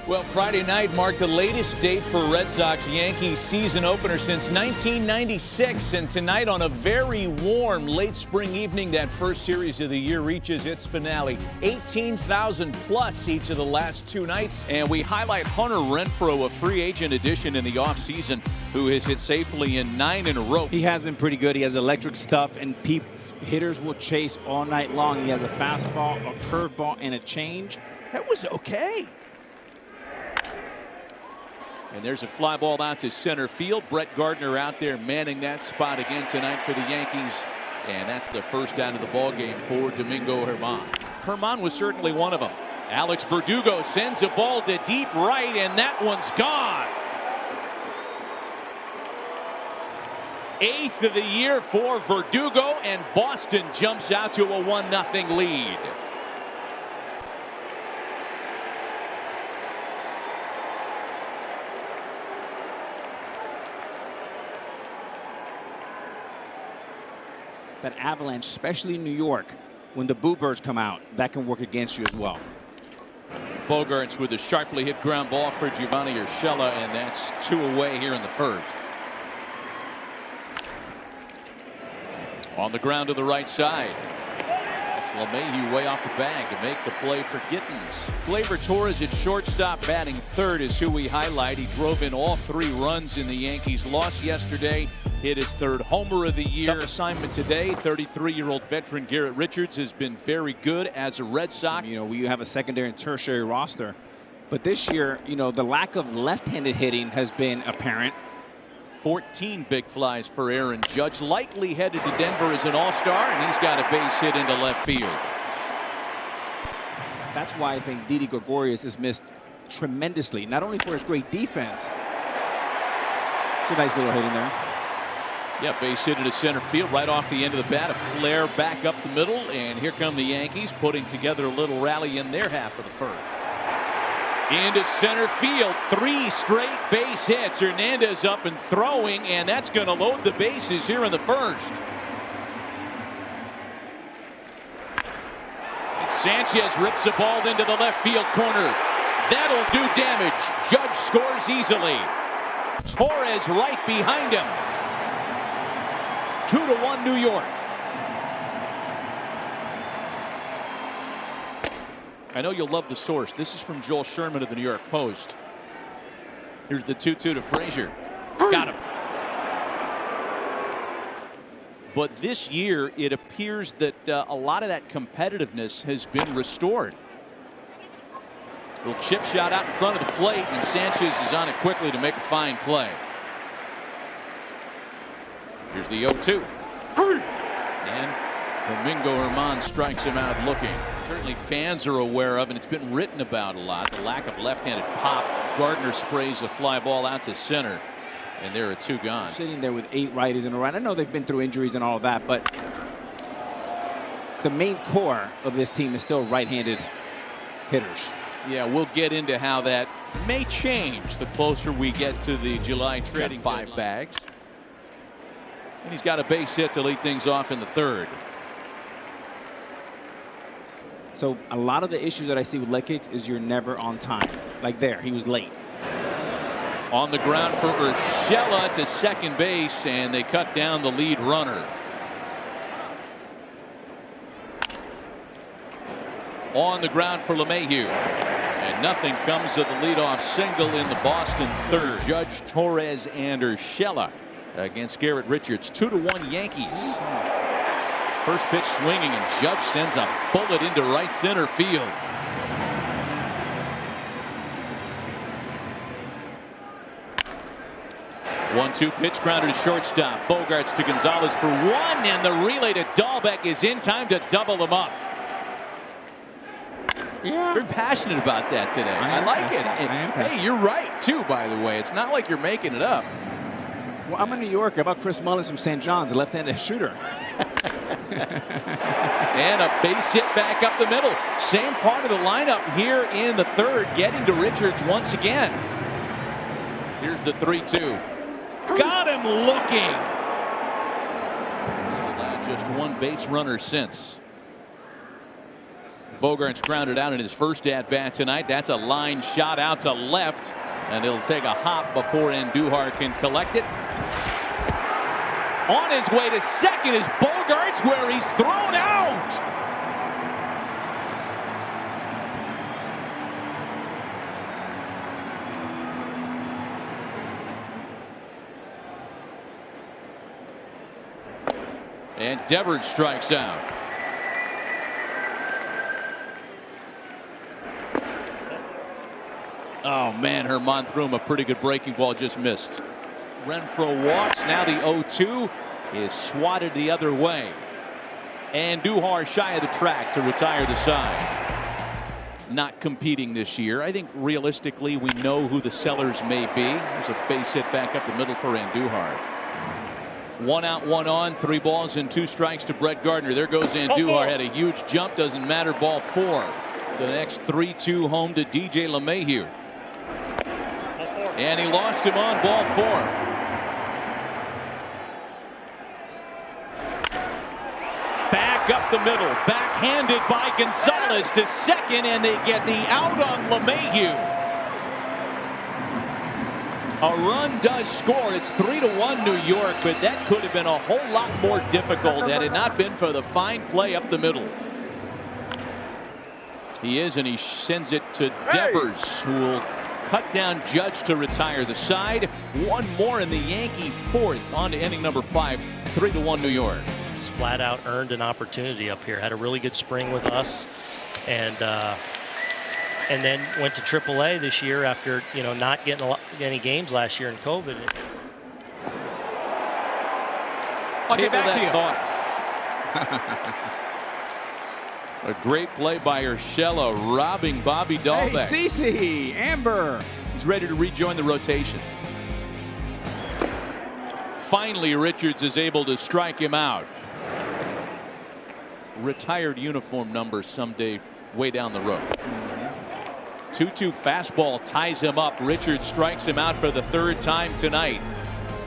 Well, Friday night marked the latest date for Red Sox Yankees season opener since 1996. And tonight, on a very warm late spring evening, that first series of the year reaches its finale. 18,000 plus each of the last two nights. And we highlight Hunter Renfroe, a free agent addition in the offseason, who has hit safely in 9 in a row. He has been pretty good. He has electric stuff, and hitters will chase all night long. He has a fastball, a curveball, and a change. That was okay. And there's a fly ball out to center field. Brett Gardner out there manning that spot again tonight for the Yankees. And that's the first out of the ball game for Domingo Germán. Germán was certainly one of them. Alex Verdugo sends a ball to deep right, and that one's gone. 8th of the year for Verdugo, and Boston jumps out to a 1-0 lead. That avalanche, especially in New York, when the Boo Birds come out, that can work against you as well. Bogaerts with a sharply hit ground ball for Giovanni Urshela, and that's 2 away here in the first. On the ground to the right side. That's LeMahieu way off the bag to make the play for Gittins. Gleyber Torres at shortstop, batting third is who we highlight. He drove in all 3 runs in the Yankees' loss yesterday. Hit his 3rd homer of the year. Tough assignment today. 33-year-old veteran Garrett Richards has been very good as a Red Sox. You know, we have a secondary and tertiary roster, but this year, you know, the lack of left-handed hitting has been apparent. 14 big flies for Aaron Judge. Likely headed to Denver as an all-star, and he's got a base hit into left field. That's why I think Didi Gregorius is missed tremendously, not only for his great defense. It's a nice little hit in there. Yeah, base hit into center field right off the end of the bat. A flare back up the middle, and here come the Yankees putting together a little rally in their half of the first. Into center field, 3 straight base hits. Hernandez up and throwing, and that's going to load the bases here in the first. And Sanchez rips a ball into the left field corner. That'll do damage. Judge scores easily. Torres right behind him. 2-1 New York. I know you'll love the source. This is from Joel Sherman of the New York Post. Here's the 2-2 to Frazier. Got him. But this year, it appears that a lot of that competitiveness has been restored. Little chip shot out in front of the plate, and Sanchez is on it quickly to make a fine play. Here's the 0-2. And Domingo Germán strikes him out looking. Certainly fans are aware of, and it's been written about a lot, the lack of left-handed pop. Gardner sprays a fly ball out to center, and there are 2 gone. Sitting there with 8 righties in a row. I know they've been through injuries and all of that, but the main core of this team is still right-handed hitters. Yeah, we'll get into how that may change the closer we get to the July trading 5 bags. And he's got a base hit to lead things off in the 3rd. So a lot of the issues that I see with leg kicks is you're never on time. Like there, he was late. On the ground for Urshela to second base, and they cut down the lead runner. On the ground for LeMahieu. And nothing comes of the leadoff single in the Boston 3rd. Judge, Torres, and Urshela against Garrett Richards. 2-1 Yankees. First pitch swinging, and Judge sends a bullet into right center field. One-two pitch grounded to shortstop. Bogaerts to Gonzalez for 1, and the relay to Dahlbeck is in time to double them up. Yeah. You're passionate about that today. I like it. And, hey, you're right, too, by the way. It's not like you're making it up. Well, I'm a New Yorker. How about Chris Mullins from St. John's, a left-handed shooter? And a base hit back up the middle. Same part of the lineup here in the 3rd, getting to Richards once again. Here's the 3-2. Got him looking. He's allowed just 1 base runner since. Bogart's grounded out in his first at-bat tonight. That's a line shot out to left, and it'll take a hop before Andujar can collect it. On his way to second is Bogarts, where he's thrown out. And Devers strikes out. Oh man, Herman threw him a pretty good breaking ball, just missed. Renfroe walks. Now the 0-2 is swatted the other way. Andujar shy of the track to retire the side. Not competing this year. I think realistically we know who the sellers may be. There's a base hit back up the middle for Andujar. 1 out, 1 on, 3 balls and 2 strikes to Brett Gardner. There goes Andujar. Had a huge jump. Doesn't matter. Ball 4. The next 3-2 home to DJ LeMahieu. And he lost him on ball 4. Back up the middle. Backhanded by Gonzalez to second, and they get the out on LeMahieu. A run does score. It's 3-1 New York, but that could have been a whole lot more difficult had it not been for the fine play up the middle. He is, and he sends it to Devers, who will cut down Judge to retire the side. One more in the Yankee 4th on to inning number 5. 3-1 New York. He's flat out earned an opportunity up here. Had a really good spring with us, and then went to AAA this year after not getting any games last year in COVID. I'll get back to you. A great play by Urshela, robbing Bobby Dahlbeck. Hey, CeCe, Amber. He's ready to rejoin the rotation. Finally, Richards is able to strike him out. Retired uniform number someday way down the road. 2-2 fastball ties him up. Richards strikes him out for the 3rd time tonight.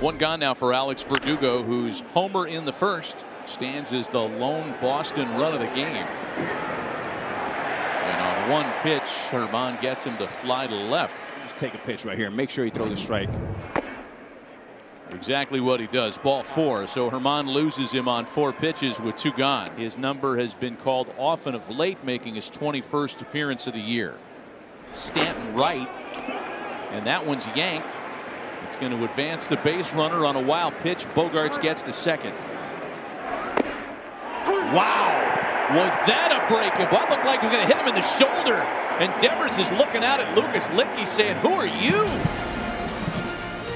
1 gone now for Alex Verdugo, whose homer in the first stands as the lone Boston run of the game. And on 1 pitch, Herman gets him to fly to left. Just take a pitch right here and make sure he throws a strike. Exactly what he does. Ball 4. So Herman loses him on 4 pitches with 2 gone. His number has been called often of late, making his 21st appearance of the year. Stanton right, and that one's yanked. It's going to advance the base runner on a wild pitch. Bogarts gets to second. Wow, was that a break? It looked like he was going to hit him in the shoulder, and Devers is looking out at Lucas Littke saying, "Who are you?"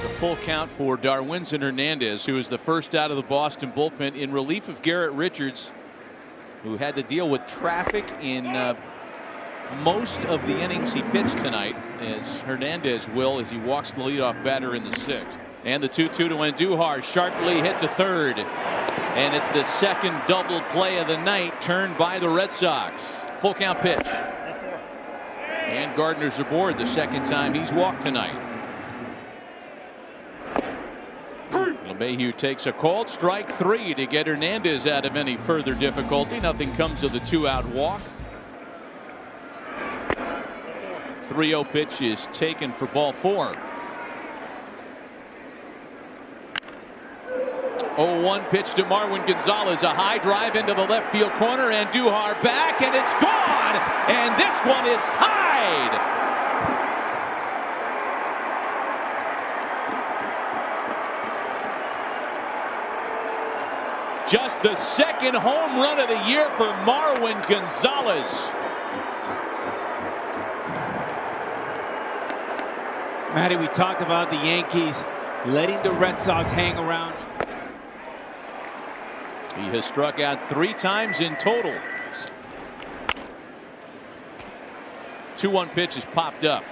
The full count for Darwinzon Hernandez, who is the first out of the Boston bullpen in relief of Garrett Richards, who had to deal with traffic in most of the innings he pitched tonight, as Hernandez will as he walks the leadoff batter in the 6th. And the 2-2 to Andujar, sharply hit to third, and it's the second double play of the night turned by the Red Sox. Full count pitch, and Gardner's aboard the 2nd time he's walked tonight. LeMahieu takes a called strike 3 to get Hernandez out of any further difficulty. Nothing comes of the 2-out walk. 3-0 pitch is taken for ball 4. 0-1 pitch to Marwin Gonzalez. A high drive into the left field corner. Andujar back, and it's gone. And this one is tied. Just the 2nd home run of the year for Marwin Gonzalez. Matty, we talked about the Yankees letting the Red Sox hang around. He has struck out 3 times in total. 2-1 pitch is popped up.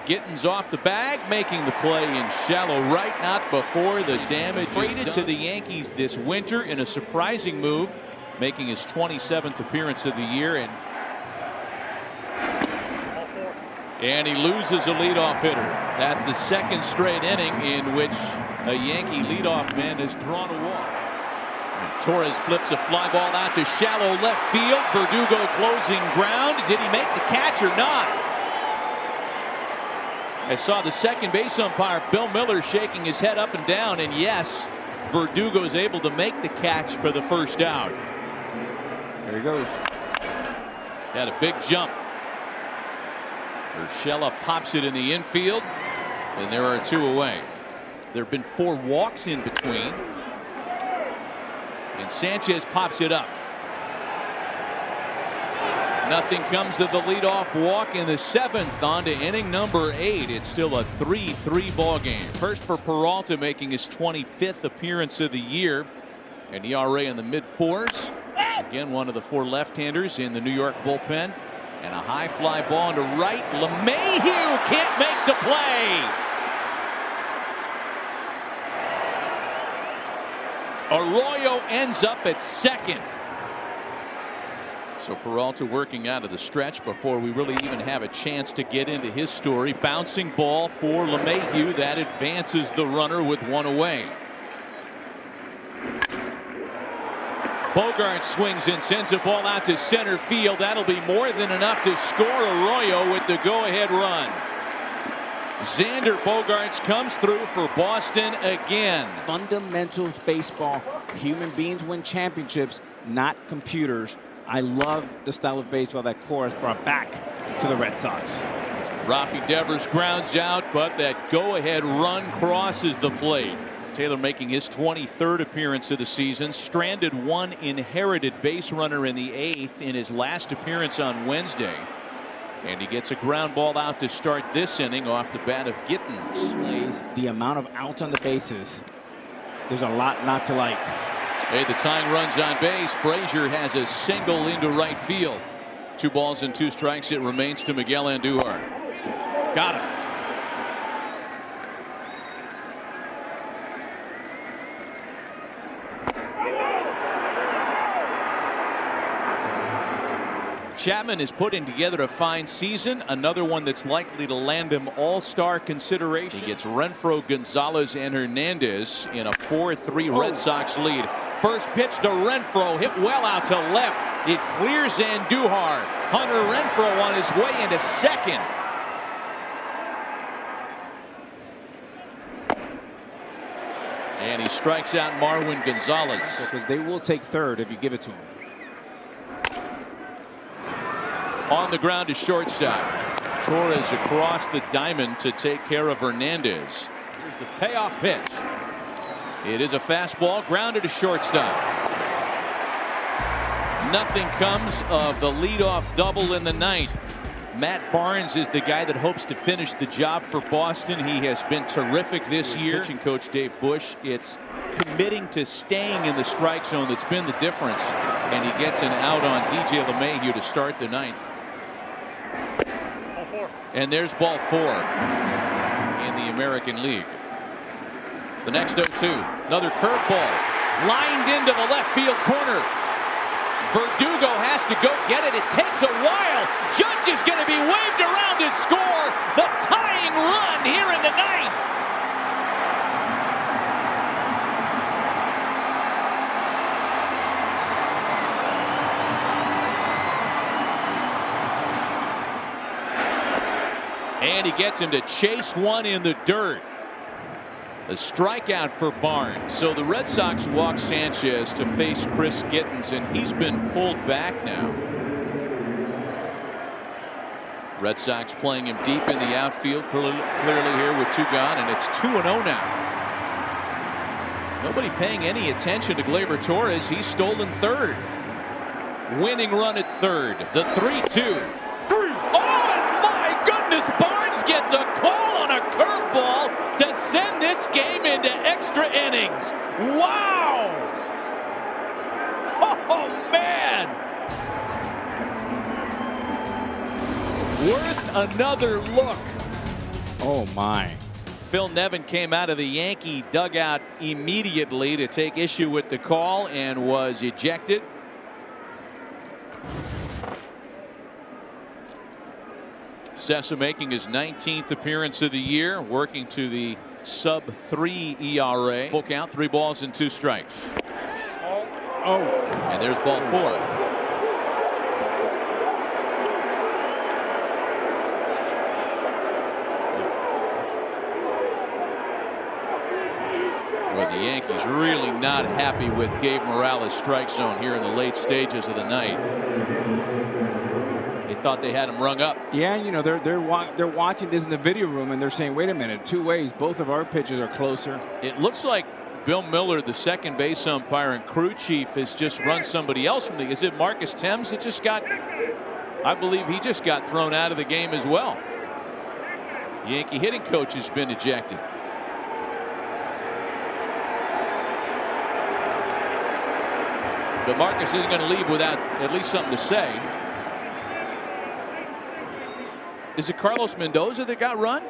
Gittins off the bag, making the play in shallow right, not before the damage is traded to the Yankees this winter in a surprising move, making his 27th appearance of the year, and he loses a leadoff hitter. That's the 2nd straight inning in which a Yankee leadoff man has drawn a walk. Torres flips a fly ball out to shallow left field. Verdugo closing ground. Did he make the catch or not? I saw the second base umpire, Bill Miller, shaking his head up and down, and yes, Verdugo is able to make the catch for the first out. There he goes. Had a big jump. Urshela pops it in the infield, and there are 2 away. There have been 4 walks in between. And Sanchez pops it up. Nothing comes of the leadoff walk in the 7th. On to inning number 8. It's still a 3-3 ball game. First for Peralta, making his 25th appearance of the year. An ERA in the mid-4s. Again, one of the 4 left-handers in the New York bullpen. And a high fly ball into right. LeMahieu can't make the play. Arroyo ends up at second. So Peralta working out of the stretch before we really even have a chance to get into his story. Bouncing ball for LeMahieu that advances the runner with 1 away. Bogart swings and sends a ball out to center field. That'll be more than enough to score. Arroyo with the go-ahead run. Xander Bogaerts comes through for Boston again. Fundamentals baseball. Human beings win championships, not computers. I love the style of baseball that Coors brought back to the Red Sox. Rafi Devers grounds out, but that go-ahead run crosses the plate. Taylor making his 23rd appearance of the season. Stranded 1 inherited base runner in the 8th in his last appearance on Wednesday. And he gets a ground ball out to start this inning off the bat of Gittins. The amount of outs on the bases, there's a lot not to like. Hey, the tying runs on base. Frazier has a single into right field. 2 balls and 2 strikes. It remains to Miguel Andujar. Got him. Chapman is putting together a fine season, another one that's likely to land him all-star consideration. He gets Renfroe, Gonzalez, and Hernandez in a 4-3 Red Sox lead. First pitch to Renfroe, hit well out to left. It clears Andujar. Hunter Renfroe on his way into second. And he strikes out Marwin Gonzalez. Because they will take third if you give it to him. On the ground to shortstop. Torres across the diamond to take care of Hernandez. Here's the payoff pitch. It is a fastball grounded to shortstop. Nothing comes of the leadoff double in the 9th. Matt Barnes is the guy that hopes to finish the job for Boston. He has been terrific this year. Pitching coach Dave Bush, it's committing to staying in the strike zone that's been the difference. And he gets an out on DJ LeMahieu to start the 9th. And there's ball 4 in the American League. The next 0-2. Another curveball. Lined into the left field corner. Verdugo has to go get it. It takes a while. Judge is going to be waved around to score the tying run here in the 9th. And he gets him to chase one in the dirt. A strikeout for Barnes. So the Red Sox walk Sanchez to face Chris Gittins, and he's been pulled back now. Red Sox playing him deep in the outfield, clearly here with 2 gone, and it's 2-0 now. Nobody paying any attention to Gleyber Torres. He's stolen third. Winning run at third. The 3-2. Oh my goodness! Barnes gets a call on a curveball to send this game into extra innings. Wow! Oh man! Worth another look. Oh my. Phil Nevin came out of the Yankee dugout immediately to take issue with the call and was ejected. Sessa making his 19th appearance of the year, working to the sub-3 ERA. Full count, 3 balls and 2 strikes. Oh. And there's ball 4. Well, the Yankees really not happy with Gabe Morales' strike zone here in the late stages of the night. They thought they had him rung up. Yeah, you know, they're watching this in the video room and they're saying, wait a minute, 2 ways. Both of our pitches are closer. It looks like Bill Miller, the second base umpire and crew chief, has just run somebody else from the. Is it Marcus Thames that just got? I believe he just got thrown out of the game as well. Yankee hitting coach has been ejected. But Marcus isn't going to leave without at least something to say. Is it Carlos Mendoza that got run?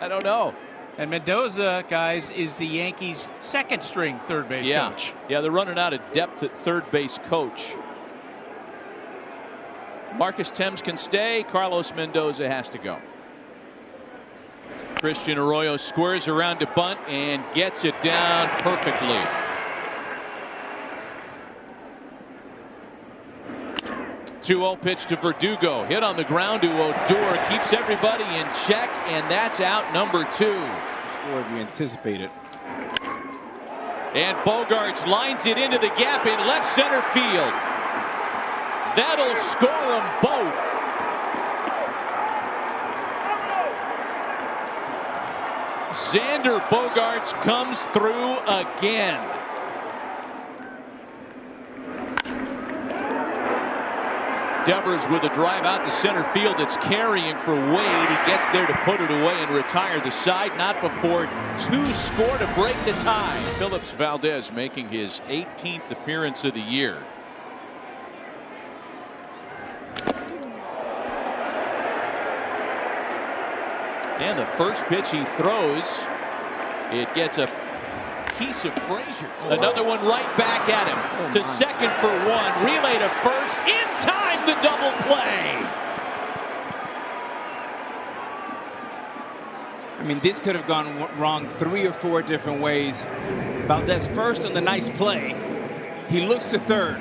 I don't know. And Mendoza, guys, is the Yankees' second string third base coach. Yeah, they're running out of depth at third base coach. Marcus Thames can stay. Carlos Mendoza has to go. Christian Arroyo squares around to bunt and gets it down perfectly. Two-0 pitch to Verdugo. Hit on the ground to Odor. Keeps everybody in check, and that's out number 2. Score if you anticipate it. And Bogaerts lines it into the gap in left center field. That'll score them both. Xander Bogaerts comes through again. Devers with a drive out to center field. It's carrying for Wade. He gets there to put it away and retire the side. Not before 2 score to break the tie. Phillips Valdez making his 18th appearance of the year. And the first pitch he throws, it gets a piece of Frazier. Another one right back at him. To second for 1. Relay to first. In time, the double play. I mean, this could have gone wrong 3 or 4 different ways. Valdez first on the nice play. He looks to third.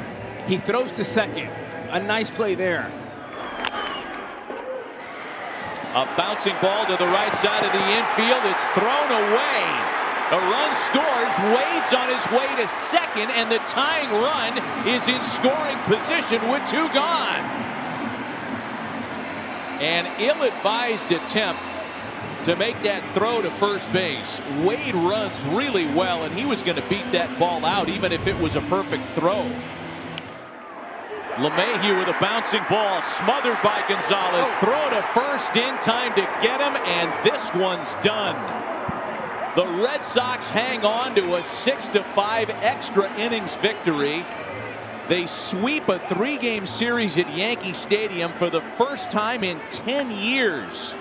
He throws to second. A nice play there. A bouncing ball to the right side of the infield. It's thrown away. A run scores. Wade's on his way to second, and the tying run is in scoring position with 2 gone. An ill-advised attempt to make that throw to first base. Wade runs really well, and he was going to beat that ball out even if it was a perfect throw. LeMahieu with a bouncing ball, smothered by Gonzalez. Throw to first in time to get him, and this one's done. The Red Sox hang on to a 6-5 extra innings victory. They sweep a 3-game series at Yankee Stadium for the first time in 10 years.